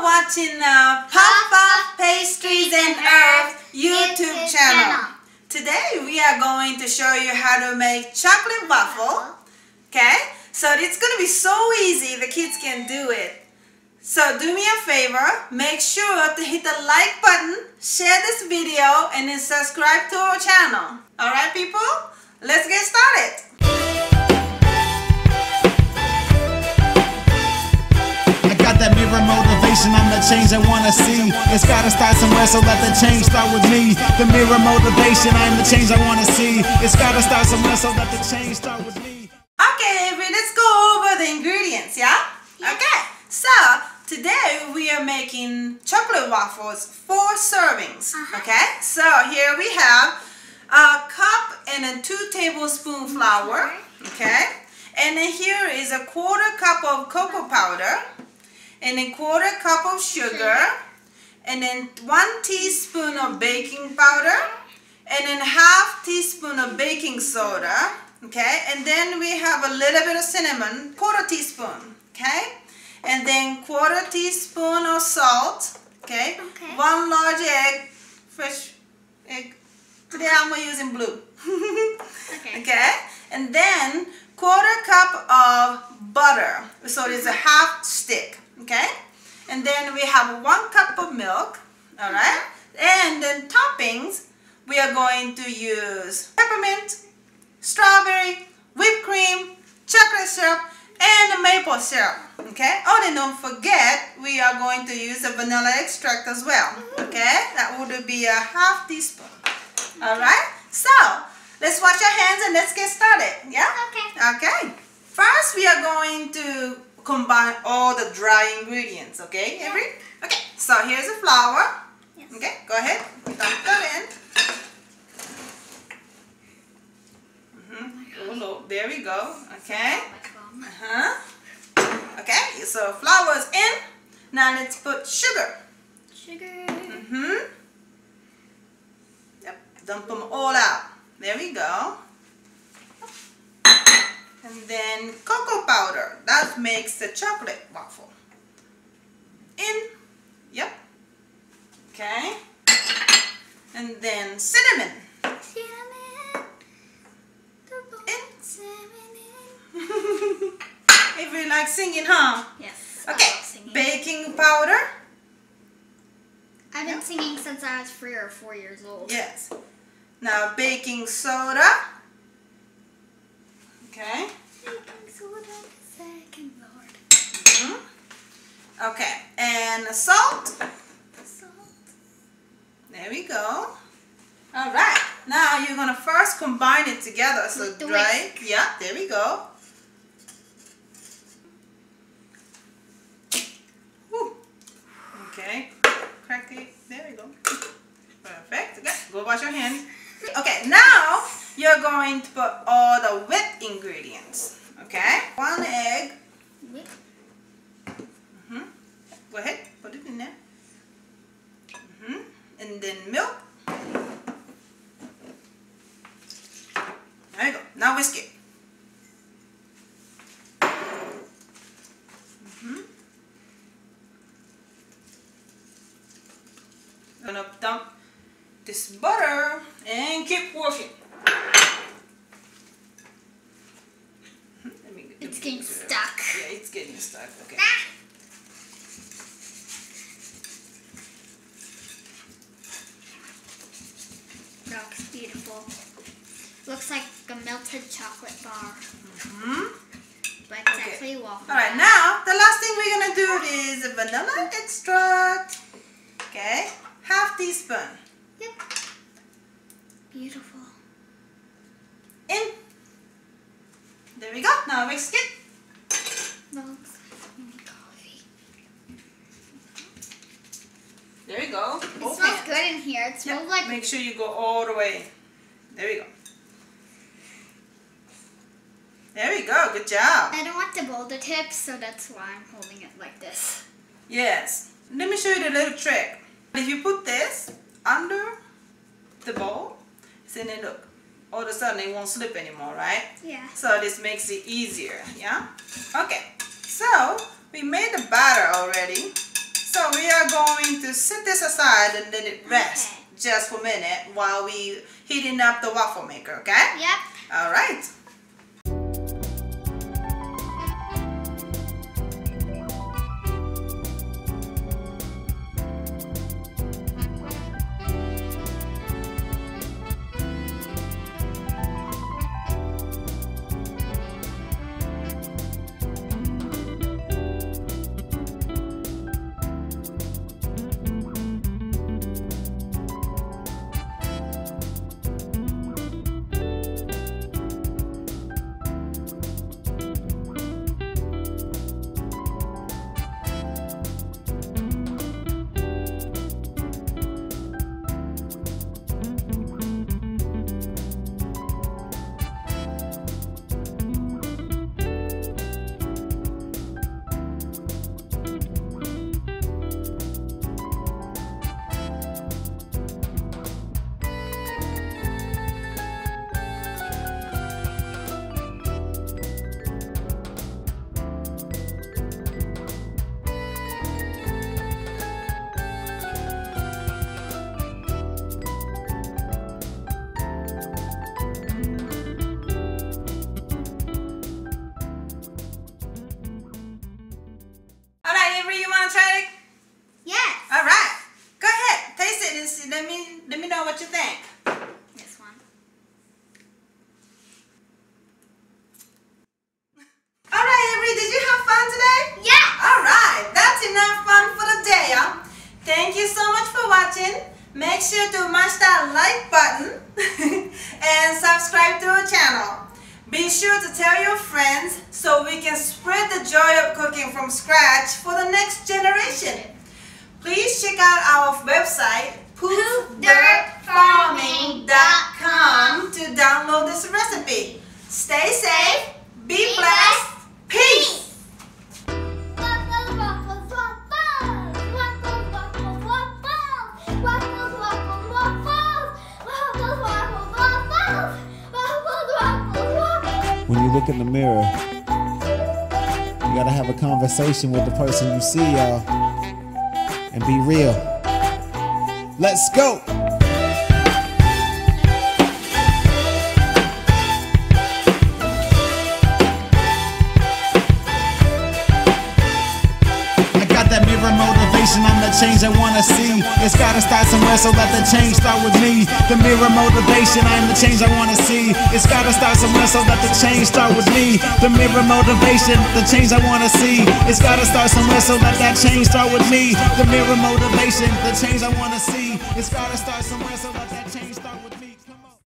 watching Pastries and Earth YouTube channel. Today we are going to show you how to make chocolate waffle. Okay, so it's going to be so easy, the kids can do it. So do me a favor, make sure to hit the like button, share this video, and then subscribe to our channel. Alright people, let's get started. That mirror motivation, I'm the change I wanna see. It's gotta start somewhere, so let the change start with me. The mirror motivation, I'm the change I wanna see. It's gotta start somewhere, so let the change start with me. Okay, let's go over the ingredients, yeah? Okay, so today we are making chocolate waffles, 4 servings. Okay, so here we have a cup and a 2 tablespoon flour. Okay, and then here is a 1/4 cup of cocoa powder, and then 1/4 cup of sugar, and then 1 teaspoon of baking powder, and then 1/2 teaspoon of baking soda. Okay, and then we have a little bit of cinnamon, 1/4 teaspoon. Okay, and then 1/4 teaspoon of salt. Okay, 1 large egg, fresh egg. Today I'm using blue. Okay, and then 1/4 cup of butter, so it's a 1/2 stick. Okay, and then we have 1 cup of milk. All right, and then toppings, we are going to use peppermint, strawberry, whipped cream, chocolate syrup, and maple syrup. Okay, oh, and don't forget we are going to use a vanilla extract as well. Okay, that would be a 1/2 teaspoon. All right, so let's wash our hands and let's get started. Yeah. Okay, first we are going to combine all the dry ingredients. Okay, Avery? Okay, so here's the flour. Okay, go ahead, dump that in. There we go. Okay. Okay, so flour is in. Now let's put sugar. Yep, dump them all out. There we go. And then cocoa powder, that makes the chocolate waffle. In, yep. Okay. And then cinnamon. In. If you like singing, huh? Yes. Okay. Baking powder. I've been singing since I was 3 or 4 years old. Yes. Now baking soda. Okay. Okay, and salt. There we go. All right. Now you're gonna first combine it together. So dry. Yeah. There we go. Whew. Okay. Crack it. There we go. Perfect. Okay. Go wash your hands. Okay. Now you're going to put all the wet ingredients. Okay. 1 egg. Go ahead. Put it in there. And then milk. There you go. Now whisk it. I'm gonna dump this butter and keep working. It's getting stuck. Yeah, it's getting stuck. Okay. Looks beautiful. Looks like a melted chocolate bar. But it's actually waffle. Alright, now the last thing we're gonna do is vanilla extract. Okay, 1/2 teaspoon. Yep. Beautiful. In. There we go. Now mix it. Looks like coffee. There we go. It smells good in here. It smells like. Make sure you go all the way. There we go. There we go. Good job. I don't want to bowl the tips, so that's why I'm holding it like this. Yes. Let me show you the little trick. If you put this under the bowl, then look, all of a sudden it won't slip anymore, right? Yeah. So this makes it easier, yeah? Okay, so we made the batter already. So we are going to set this aside and let it rest just for a minute while we heating up the waffle maker, okay? Yep. All right. Let me know what you think. This one. Alright, Avery, did you have fun today? Yeah! Alright, that's enough fun for the day, huh? Thank you so much for watching. Make sure to mash that like button and subscribe to our channel. Be sure to tell your friends so we can spread the joy of cooking from scratch for the next generation. Please check out our website, poofdirtfarming.com, to download this recipe. Stay safe, be blessed, peace! When you look in the mirror, you gotta have a conversation with the person you see, y'all, and be real. Let's go! I'm the change I wanna see. It's gotta start somewhere, so let the change start with me. The mirror motivation, I'm the change I wanna see. It's gotta start somewhere, so let the change start with me. The mirror motivation, the change I wanna see. It's gotta start somewhere, so let that change start with me. The mirror motivation, the change I wanna see. It's gotta start somewhere, so let that change start.